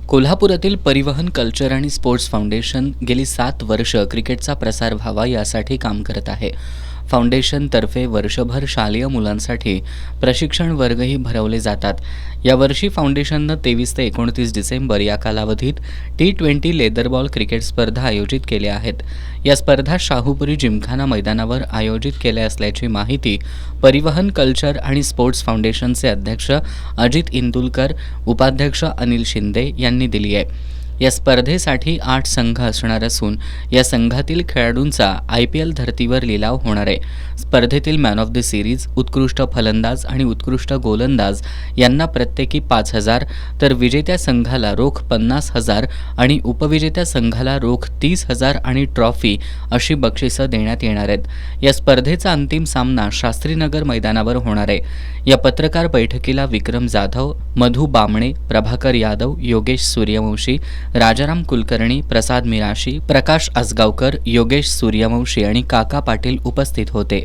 कोल्हापुरातील परिवहन कल्चर आणि स्पोर्ट्स फाउंडेशन गेली 7 वर्ष क्रिकेटचा प्रसार व्हावा यासाठी काम करत आहे. फाउंडेशनतर्फे वर्षभर शालेय मुलांसाठी प्रशिक्षण वर्गही भरवले जातात. यावर्षी फाउंडेशननं 23 ते 29 डिसेंबर या कालावधीत T20 लेदरबॉल क्रिकेट स्पर्धा आयोजित केल्या आहेत. या स्पर्धा शाहूपुरी जिमखाना मैदानावर आयोजित केल्या असल्याची माहिती परिवहन कल्चर आणि स्पोर्ट्स फाउंडेशनचे अध्यक्ष अजित इंदुलकर, उपाध्यक्ष अनिल शिंदे यांनी दिली आहे. या स्पर्धेसाठी 8 संघ असणार असून या संघातील खेळाडूंचा IPL धर्तीवर लिलाव होणार आहे. स्पर्धेतील मॅन ऑफ द सिरीज, उत्कृष्ट फलंदाज आणि उत्कृष्ट गोलंदाज यांना प्रत्येकी 5,000 तर विजेत्या संघाला रोख 50,000 आणि उपविजेत्या संघाला रोख 30,000 आणि ट्रॉफी अशी बक्षिसं देण्यात येणार आहेत. या स्पर्धेचा अंतिम सामना शास्त्रीनगर मैदानावर होणार आहे. या पत्रकार बैठकीला विक्रम जाधव, मधु बामणे, प्रभाकर यादव, योगेश सूर्यवंशी, राजाराम कुलकर्णी, प्रसाद मिराशी, प्रकाश आसगावकर, योगेश सूर्यवंशी आणि काका पाटील उपस्थित होते.